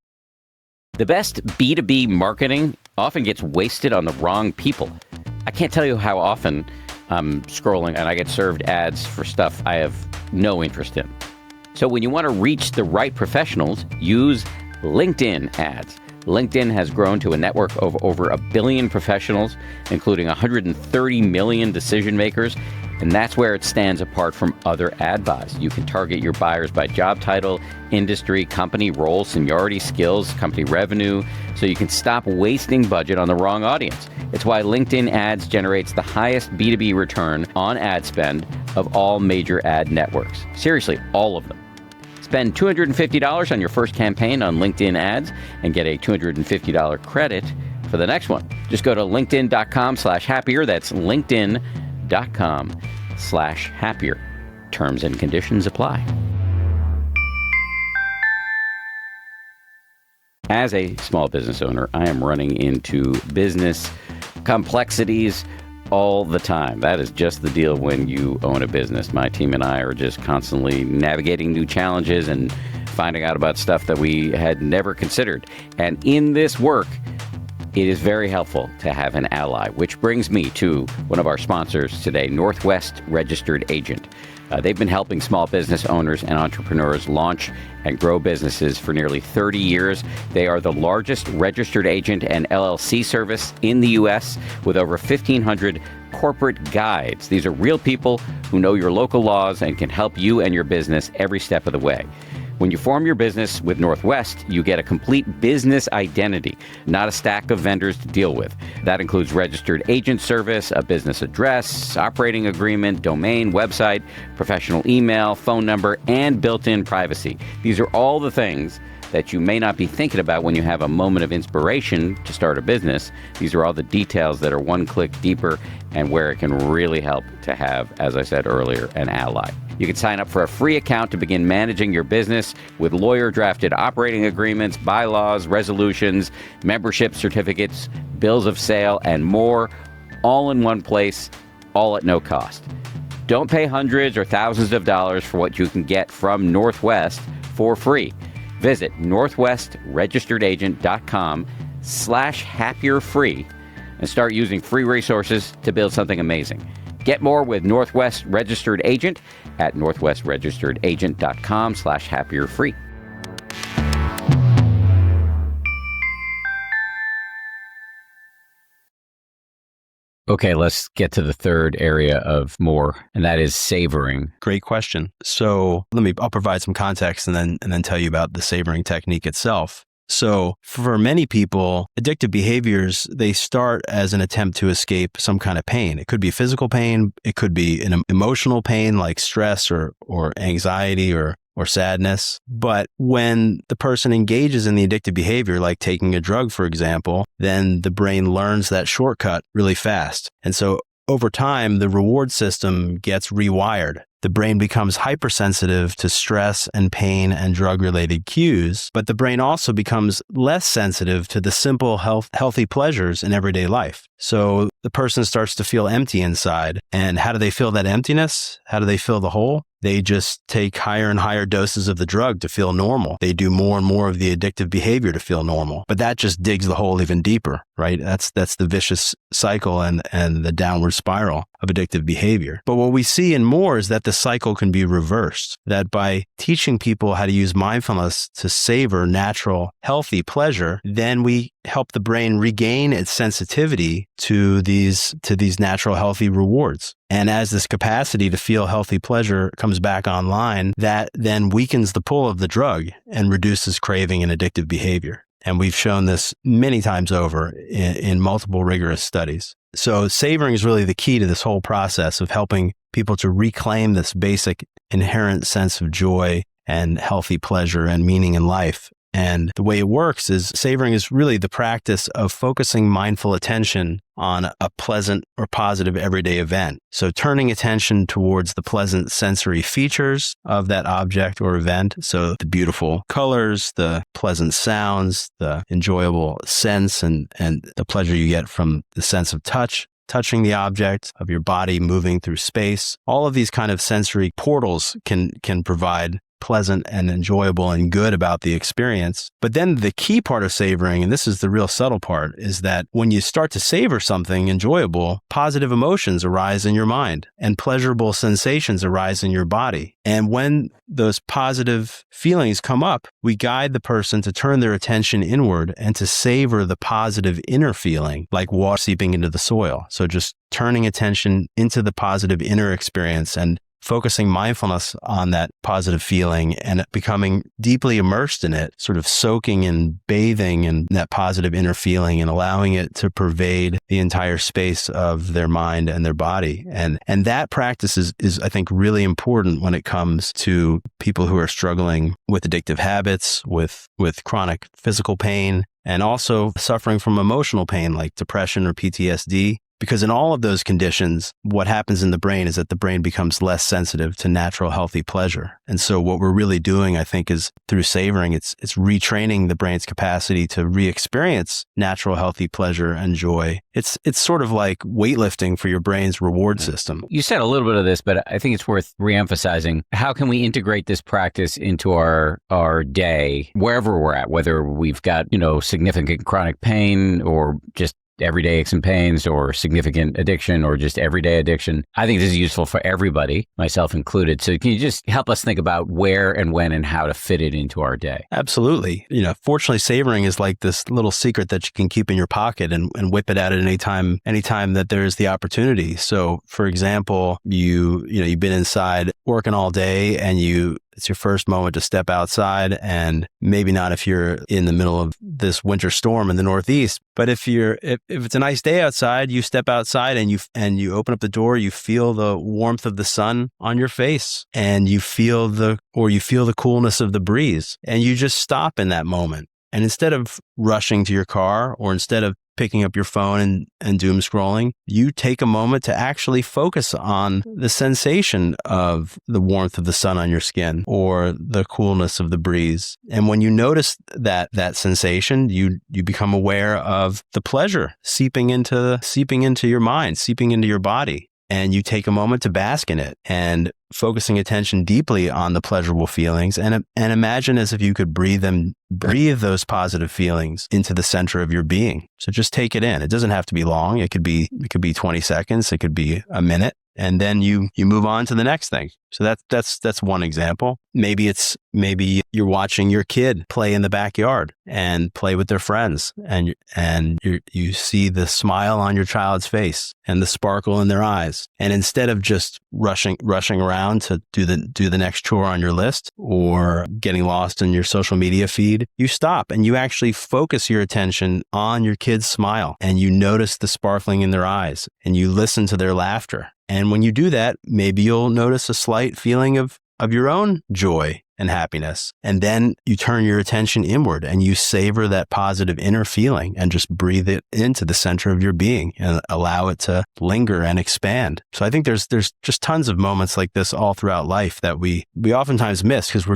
The best B2B marketing often gets wasted on the wrong people. I can't tell you how often I'm scrolling and I get served ads for stuff I have no interest in. So when you want to reach the right professionals, use LinkedIn ads. LinkedIn has grown to a network of over 1 billion professionals, including 130 million decision makers. And that's where it stands apart from other ad buys. You can target your buyers by job title, industry, company, role, seniority, skills, company revenue, so you can stop wasting budget on the wrong audience. It's why LinkedIn ads generates the highest B2B return on ad spend of all major ad networks. Seriously, all of them. Spend $250 on your first campaign on LinkedIn ads and get a $250 credit for the next one. Just go to linkedin.com/happier. That's linkedin.com/happier. Terms and conditions apply. As a small business owner, I am running into business complexities all the time. That is just the deal when you own a business. My team and I are just constantly navigating new challenges and finding out about stuff that we had never considered. And in this work, it is very helpful to have an ally, which brings me to one of our sponsors today, Northwest Registered Agent. They've been helping small business owners and entrepreneurs launch and grow businesses for nearly 30 years. They are the largest registered agent and LLC service in the U.S. with over 1,500 corporate guides. These are real people who know your local laws and can help you and your business every step of the way. When you form your business with Northwest, you get a complete business identity, not a stack of vendors to deal with. That includes registered agent service, a business address, operating agreement, domain, website, professional email, phone number, and built-in privacy. These are all the things that you may not be thinking about when you have a moment of inspiration to start a business. These are all the details that are one click deeper and where it can really help to have, as I said earlier, an ally. You can sign up for a free account to begin managing your business with lawyer-drafted operating agreements, bylaws, resolutions, membership certificates, bills of sale, and more, all in one place, all at no cost. Don't pay hundreds or thousands of dollars for what you can get from Northwest for free. Visit northwestregisteredagent.com/happierfree and start using free resources to build something amazing. Get more with Northwest Registered Agent at northwestregisteredagent.com/happierfree. Okay, let's get to the third area of more, and that is savoring. Great question. So I'll provide some context and then tell you about the savoring technique itself. So for many people, addictive behaviors, they start as an attempt to escape some kind of pain. It could be physical pain. It could be an emotional pain like stress or anxiety or sadness. But when the person engages in the addictive behavior, like taking a drug, for example, then the brain learns that shortcut really fast. And so over time, the reward system gets rewired. The brain becomes hypersensitive to stress and pain and drug-related cues, but the brain also becomes less sensitive to the simple, healthy pleasures in everyday life. So the person starts to feel empty inside. And how do they feel that emptiness? How do they fill the hole? They just take higher and higher doses of the drug to feel normal. They do more and more of the addictive behavior to feel normal. But that just digs the hole even deeper, right? That's the vicious cycle and the downward spiral of addictive behavior. But what we see in more is that the cycle can be reversed, that by teaching people how to use mindfulness to savor natural, healthy pleasure, then we help the brain regain its sensitivity to these natural, healthy rewards. And as this capacity to feel healthy pleasure comes back online, that then weakens the pull of the drug and reduces craving and addictive behavior. And we've shown this many times over in multiple rigorous studies. So savoring is really the key to this whole process of helping people to reclaim this basic inherent sense of joy and healthy pleasure and meaning in life. And the way it works is savoring is really the practice of focusing mindful attention on a pleasant or positive everyday event. So turning attention towards the pleasant sensory features of that object or event. So the beautiful colors, the pleasant sounds, the enjoyable sense, and the pleasure you get from the sense of touching the object, of your body moving through space. All of these kind of sensory portals can provide pleasant and enjoyable and good about the experience. But then the key part of savoring, and this is the real subtle part, is that when you start to savor something enjoyable, positive emotions arise in your mind and pleasurable sensations arise in your body. And when those positive feelings come up, we guide the person to turn their attention inward and to savor the positive inner feeling, like water seeping into the soil. So just turning attention into the positive inner experience and focusing mindfulness on that positive feeling and becoming deeply immersed in it, sort of soaking and bathing in that positive inner feeling and allowing it to pervade the entire space of their mind and their body. And that practice is I think, really important when it comes to people who are struggling with addictive habits, with chronic physical pain, and also suffering from emotional pain like depression or PTSD. Because in all of those conditions, what happens in the brain is that the brain becomes less sensitive to natural, healthy pleasure. And so what we're really doing, I think, is through savoring, it's retraining the brain's capacity to re-experience natural, healthy pleasure and joy. It's sort of like weightlifting for your brain's reward system. You said a little bit of this, but I think it's worth reemphasizing. How can we integrate this practice into our day, wherever we're at, whether we've got, significant chronic pain or just everyday aches and pains or significant addiction or just everyday addiction? I think this is useful for everybody, myself included. So can you just help us think about where and when and how to fit it into our day? Absolutely. Fortunately, savoring is like this little secret that you can keep in your pocket and whip it out at anytime that there's the opportunity. So for example, you've been inside working all day and you it's your first moment to step outside, and maybe not if you're in the middle of this winter storm in the Northeast, but if it's a nice day outside, you step outside and you open up the door, you feel the warmth of the sun on your face, and you feel the coolness of the breeze, and you just stop in that moment. And instead of rushing to your car, or instead of picking up your phone and doom scrolling, you take a moment to actually focus on the sensation of the warmth of the sun on your skin or the coolness of the breeze. And when you notice that sensation, you become aware of the pleasure seeping into your mind, seeping into your body. And you take a moment to bask in it, and focusing attention deeply on the pleasurable feelings, and imagine as if you could breathe those positive feelings into the center of your being. So just take it in. It doesn't have to be long. It could be 20 seconds. It could be a minute. And then you move on to the next thing. So that's one example. Maybe you're watching your kid play in the backyard and play with their friends, and you see the smile on your child's face and the sparkle in their eyes. And instead of just rushing around to do the next chore on your list, or getting lost in your social media feed, you stop and you actually focus your attention on your kid's smile, and you notice the sparkling in their eyes, and you listen to their laughter. And when you do that, maybe you'll notice a slight feeling of your own joy and happiness. And then you turn your attention inward and you savor that positive inner feeling and just breathe it into the center of your being and allow it to linger and expand. So I think there's just tons of moments like this all throughout life that we oftentimes miss because we're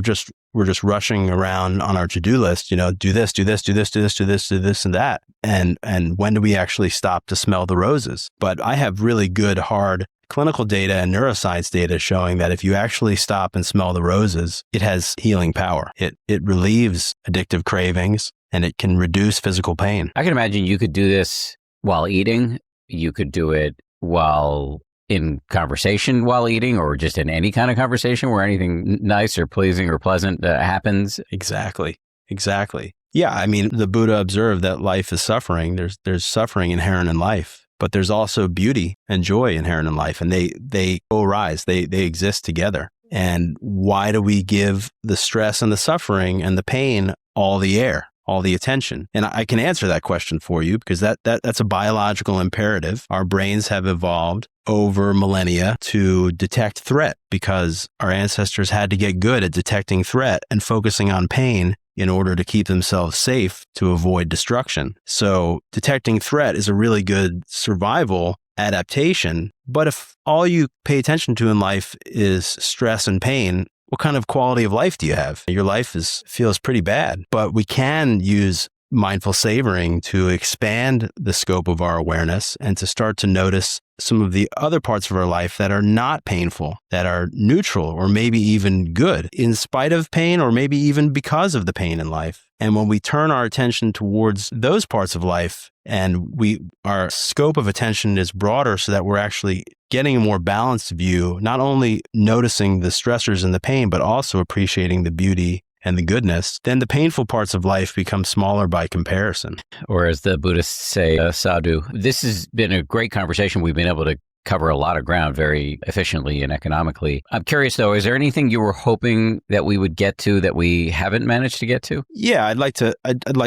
just rushing around on our to-do list, do this, do this, do this, do this, do this, do this, and that. And when do we actually stop to smell the roses? But I have really good, hard clinical data and neuroscience data showing that if you actually stop and smell the roses, it has healing power. It relieves addictive cravings, and it can reduce physical pain. I can imagine you could do this while eating. You could do it while in conversation while eating, or just in any kind of conversation where anything nice or pleasing or pleasant happens. Exactly. Yeah, I mean, the Buddha observed that life is suffering. There's suffering inherent in life. But there's also beauty and joy inherent in life, and they co-arise. They exist together. And why do we give the stress and the suffering and the pain all the air, all the attention? And I can answer that question for you because that's a biological imperative. Our brains have evolved over millennia to detect threat because our ancestors had to get good at detecting threat and focusing on pain in order to keep themselves safe to avoid destruction. So detecting threat is a really good survival adaptation. But if all you pay attention to in life is stress and pain, what kind of quality of life do you have? Your life feels pretty bad. But we can use mindful savoring to expand the scope of our awareness and to start to notice some of the other parts of our life that are not painful, that are neutral or maybe even good in spite of pain or maybe even because of the pain in life. And when we turn our attention towards those parts of life and our scope of attention is broader so that we're actually getting a more balanced view, not only noticing the stressors and the pain, but also appreciating the beauty and the goodness, then the painful parts of life become smaller by comparison. Or as the Buddhists say, sadhu. This has been a great conversation. We've been able to cover a lot of ground very efficiently and economically. I'm curious, though, is there anything you were hoping that we would get to that we haven't managed to get to? Yeah, I'd like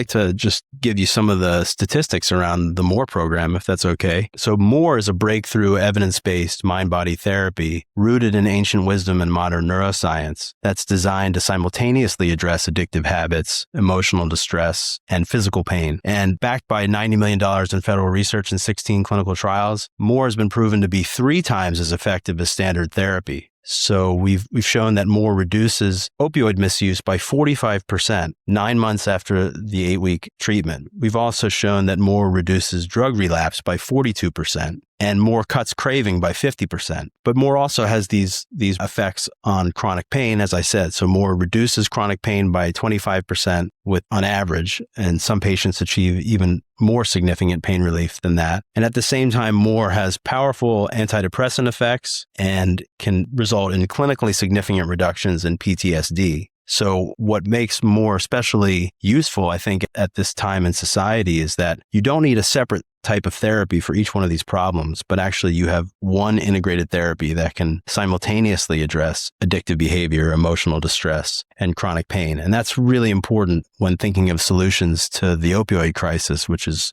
to just give you some of the statistics around the MORE program, if that's okay. So MORE is a breakthrough evidence-based mind-body therapy rooted in ancient wisdom and modern neuroscience that's designed to simultaneously address addictive habits, emotional distress, and physical pain. And backed by $90 million in federal research and 16 clinical trials, MORE has been proven to be 3 times as effective as standard therapy. So we've shown that MORE reduces opioid misuse by 45% 9 months after the 8-week treatment. We've also shown that MORE reduces drug relapse by 42%, and MORE cuts craving by 50%. But MORE also has these effects on chronic pain, as I said. So MORE reduces chronic pain by 25% on average, and some patients achieve even more significant pain relief than that. And at the same time, MORE has powerful antidepressant effects and can result in clinically significant reductions in PTSD. So what makes more especially useful, I think, at this time in society is that you don't need a separate type of therapy for each one of these problems, but actually you have one integrated therapy that can simultaneously address addictive behavior, emotional distress, and chronic pain. And that's really important when thinking of solutions to the opioid crisis, which is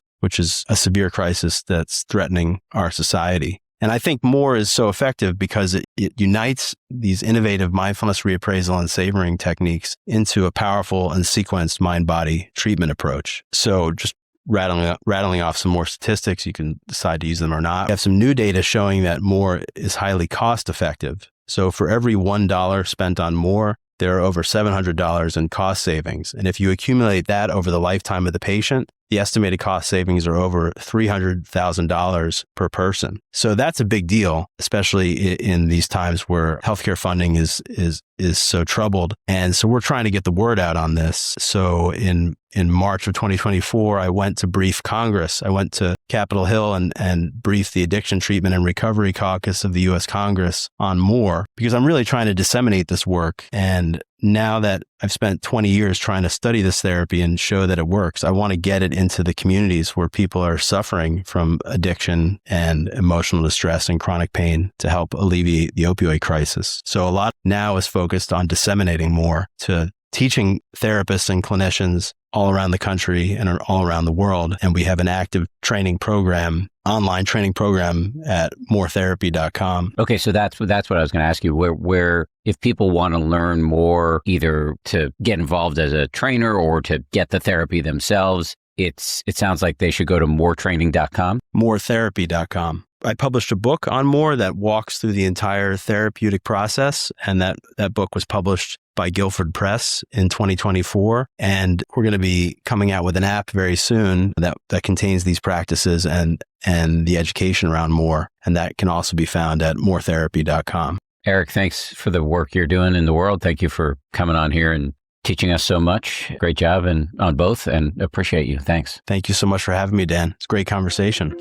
a severe crisis that's threatening our society. And I think more is so effective because it unites these innovative mindfulness reappraisal and savoring techniques into a powerful and sequenced mind-body treatment approach. So just rattling off some more statistics, you can decide to use them or not. We have some new data showing that more is highly cost effective. So for every $1 spent on more, there are over $700 in cost savings. And if you accumulate that over the lifetime of the patient, the estimated cost savings are over $300,000 per person. So that's a big deal, especially in these times where healthcare funding is so troubled. And so we're trying to get the word out on this. So in March of 2024, I went to brief Congress. I went to Capitol Hill and briefed the Addiction Treatment and Recovery Caucus of the U.S. Congress on more, because I'm really trying to disseminate this work. And now that I've spent 20 years trying to study this therapy and show that it works, I want to get it into the communities where people are suffering from addiction and emotional distress and chronic pain to help alleviate the opioid crisis. So a lot now is focused on disseminating more to teaching therapists and clinicians all around the country and all around the world. And we have an active training program, online training program at moretherapy.com. Okay, so that's what I was going to ask you. Where if people want to learn more, either to get involved as a trainer or to get the therapy themselves, it sounds like they should go to moretraining.com. Moretherapy.com. I published a book on more that walks through the entire therapeutic process, and that book was published by Guilford Press in 2024. And we're going to be coming out with an app very soon that contains these practices and the education around more. And that can also be found at moretherapy.com. Eric, thanks for the work you're doing in the world. Thank you for coming on here and teaching us so much. Great job on both, and appreciate you. Thanks. Thank you so much for having me, Dan. It's a great conversation.